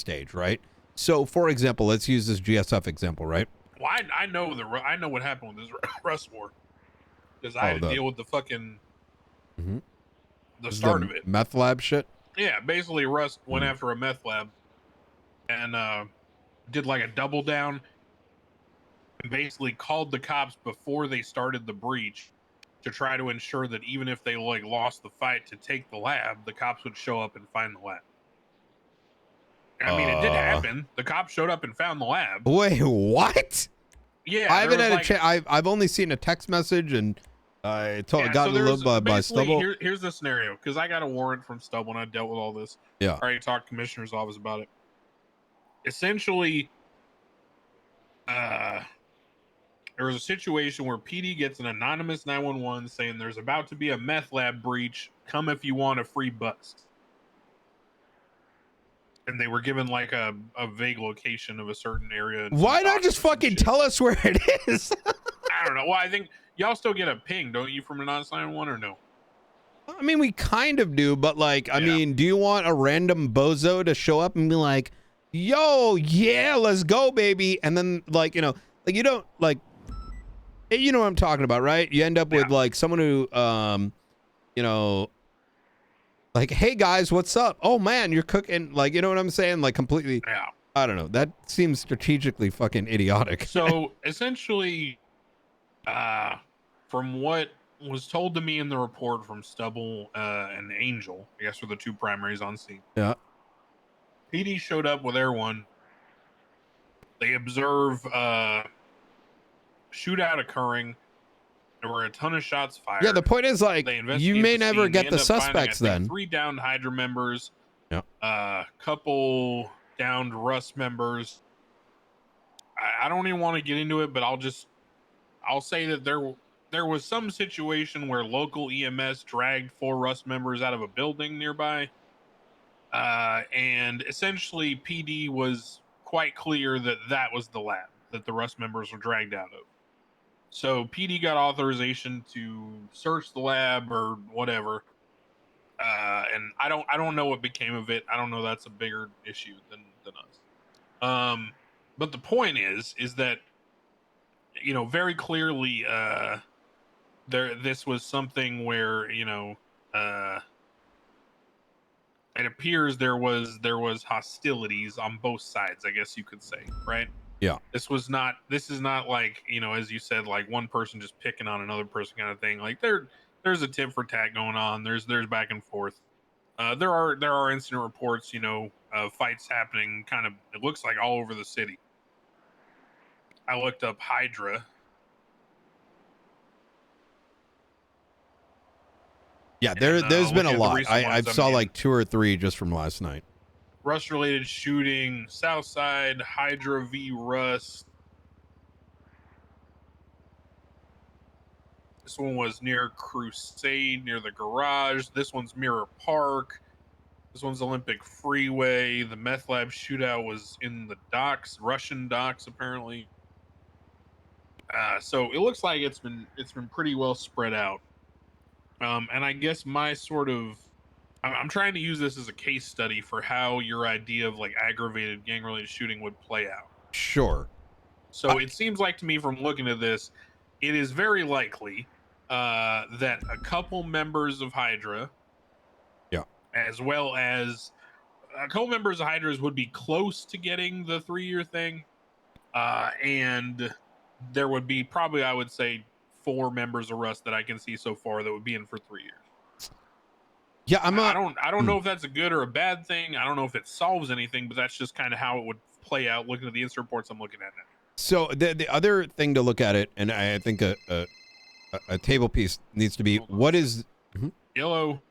stage, right? So, for example, let's use this GSF example, right? Well, I know what happened with this Rust war, because I had to deal with the fucking the start of it. Meth lab shit. Yeah, basically Rust went after a meth lab and did like a double down and basically called the cops before they started the breach to try to ensure that even if they like lost the fight to take the lab, the cops would show up and find the lab. I mean, it did happen. The cops showed up and found the lab. Wait, what? Yeah, I haven't had a chance. I've only seen a text message, and I got a little by Stubble. Here's the scenario, because I got a warrant from Stubble and I dealt with all this. Yeah. I already talked to Commissioner's office about it. Essentially, there was a situation where PD gets an anonymous 911 saying there's about to be a meth lab breach. Come if you want a free bust. And they were given like a vague location of a certain area. Why not just fucking tell us where it is? I don't know. Well, I think y'all still get a ping, don't you, from a non-1 or no? I mean, we kind of do, but like, I mean, do you want a random bozo to show up and be like, yo, yeah, let's go, baby? And then like, you know, like you don't like, you know what I'm talking about, right? You end up with like someone who, you know, like, hey guys, what's up? Oh man, you're cooking. Like, you know what I'm saying? Like completely. Yeah. I don't know. That seems strategically fucking idiotic. So essentially, from what was told to me in the report from Stubble and Angel, I guess were the two primaries on scene. Yeah. PD showed up with Air One. They observe shootout occurring. There were a ton of shots fired. Yeah, the point is, like, you may never get the suspects then. 3 downed Hydra members. Yeah. Couple downed Rust members. I don't even want to get into it, but I'll say that there was some situation where local EMS dragged 4 Rust members out of a building nearby. And essentially PD was quite clear that that was the lab that the Rust members were dragged out of. So PD got authorization to search the lab or whatever, and I don't know what became of it. I don't know. That's a bigger issue than us. But the point is that, you know, very clearly this was something where, you know, it appears there was hostilities on both sides, I guess you could say, right? Yeah. This is not like, you know, as you said, like one person just picking on another person kind of thing. Like there's a tit for tat going on. There's back and forth. There are incident reports, you know, fights happening kind of, it looks like all over the city. I looked up Hydra. Yeah, there's been a lot. I saw like 2 or 3 just from last night. Rust-related shooting, Southside, Hydra v. Rust. This one was near Crusade, near the garage. This one's Mirror Park. This one's Olympic Freeway. The meth lab shootout was in the docks, Russian docks, apparently. So it looks like it's been pretty well spread out. And I guess my sort of, I'm trying to use this as a case study for how your idea of like aggravated gang-related shooting would play out. Sure. So it seems like to me from looking at this, it is very likely that a couple members of Hydra, as well as a couple members of Hydras would be close to getting the 3-year thing. And there would be probably, I would say, 4 members of Rust that I can see so far that would be in for 3 years. Yeah, I don't know if that's a good or a bad thing. I don't know if it solves anything, but that's just kind of how it would play out looking at the incident reports I'm looking at now. So the other thing to look at it, and I think a table piece needs to be, what is Yellow?